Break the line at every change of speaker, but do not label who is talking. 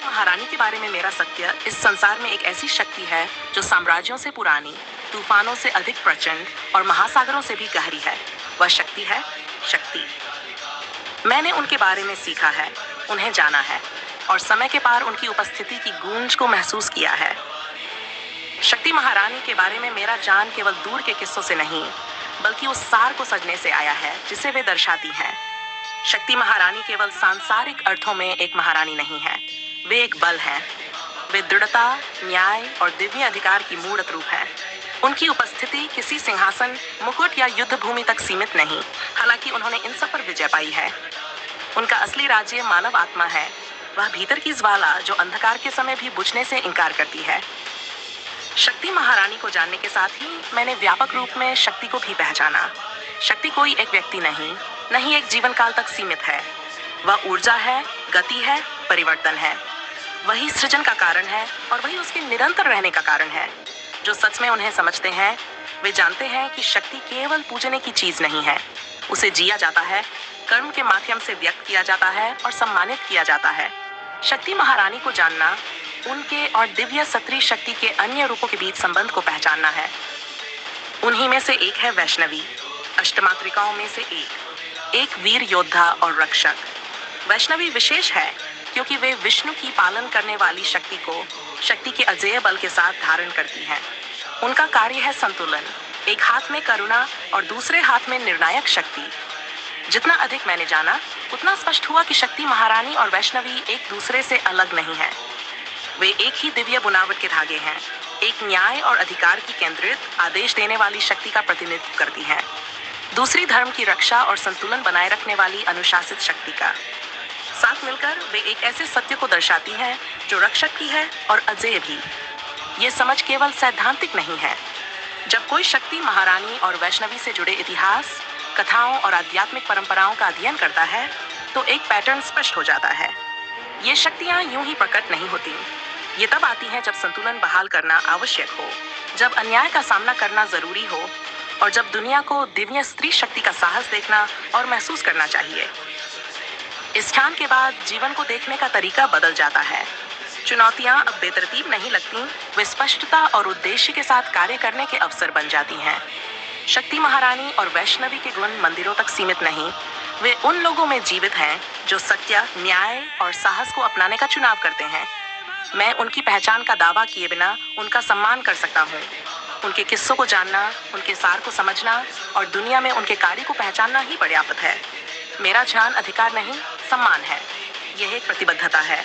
महारानी के बारे में मेरा सत्य इस संसार में एक ऐसी शक्ति है जो साम्राज्यों से पुरानी, तूफानों से अधिक प्रचंड और महासागरों से भी गहरी है। वह शक्ति है शक्ति। मैंने उनके बारे में सीखा है, उन्हें जाना है और समय के पार उनकी उपस्थिति की गूंज को महसूस किया है। शक्ति महारानी के बारे में मेरा जान केवल दूर के किस्सों से नहीं, बल्कि उस सार को सजने से आया है जिसे वे दर्शाती हैं। शक्ति महारानी केवल सांसारिक अर्थों में एक महारानी नहीं है, वे एक बल हैं। वे दृढ़ता, न्याय और दिव्य अधिकार की मूर्त रूप है। उनकी उपस्थिति किसी सिंहासन, मुकुट या युद्ध भूमि तक सीमित नहीं, हालांकि उन्होंने इन सब पर विजय पाई है। उनका असली राज्य मानव आत्मा है, वह भीतर की ज्वाला जो अंधकार के समय भी बुझने से इनकार करती है। शक्ति महारानी को जानने के साथ ही मैंने व्यापक रूप में शक्ति को भी पहचाना। शक्ति कोई एक व्यक्ति नहीं एक जीवन काल तक सीमित है। वह ऊर्जा है, गति है, परिवर्तन है। वही सृजन का कारण है और वही उसके निरंतर रहने का कारण है। जो सच में उन्हें समझते हैं वे जानते हैं कि शक्ति केवल पूजने की चीज नहीं है, उसे जिया जाता है, कर्म के माध्यम से व्यक्त किया जाता है और सम्मानित किया जाता है। शक्ति महारानी को जानना उनके और दिव्य सत्री शक्ति के अन्य रूपों के बीच संबंध को पहचानना है। उन्हीं में से एक है वैष्णवी, अष्टमातृकाओं में से एक वीर योद्धा और रक्षक। वैष्णवी विशेष है क्योंकि वे विष्णु की पालन करने वाली शक्ति को शक्ति के अजेय बल के साथ धारण करती हैं। उनका कार्य है संतुलन, एक हाथ में करुणा और दूसरे हाथ में निर्णायक शक्ति। जितना अधिक मैंने जाना उतना स्पष्ट हुआ कि शक्ति महारानी और वैष्णवी एक दूसरे से अलग नहीं है। वे एक ही दिव्य बुनावट के धागे हैं, एक न्याय और अधिकार की केंद्रित आदेश देने वाली शक्ति का प्रतिनिधित्व करती हैं, दूसरी धर्म की रक्षा और संतुलन बनाए रखने वाली अनुशासित शक्ति का। साथ मिलकर वे एक ऐसे सत्य को दर्शाती हैं जो रक्षक की है और अजेय भी। ये समझ केवल सैद्धांतिक नहीं है। जब कोई शक्ति महारानी और वैष्णवी से जुड़े इतिहास, कथाओं और आध्यात्मिक परंपराओं का अध्ययन करता है तो एक पैटर्न स्पष्ट हो जाता है। ये शक्तियाँ यूं ही प्रकट नहीं होती, ये तब आती हैं जब संतुलन बहाल करना आवश्यक हो, जब अन्याय का सामना करना जरूरी हो और जब दुनिया को दिव्य स्त्री शक्ति का साहस देखना और महसूस करना चाहिए। इस क्षण के बाद जीवन को देखने का तरीका बदल जाता है। चुनौतियां अब बेतरतीब नहीं लगती, वे स्पष्टता और उद्देश्य के साथ कार्य करने के अवसर बन जाती हैं। शक्ति महारानी और वैष्णवी के गुण मंदिरों तक सीमित नहीं, वे उन लोगों में जीवित हैं जो सत्य, न्याय और साहस को अपनाने का चुनाव करते हैं। मैं उनकी पहचान का दावा किए बिना उनका सम्मान कर सकता हूँ। उनके किस्सों को जानना, उनके सार को समझना और दुनिया में उनके कार्य को पहचानना ही पर्याप्त है। मेरा ध्यान अधिकार नहीं, सम्मान है। यह एक प्रतिबद्धता है।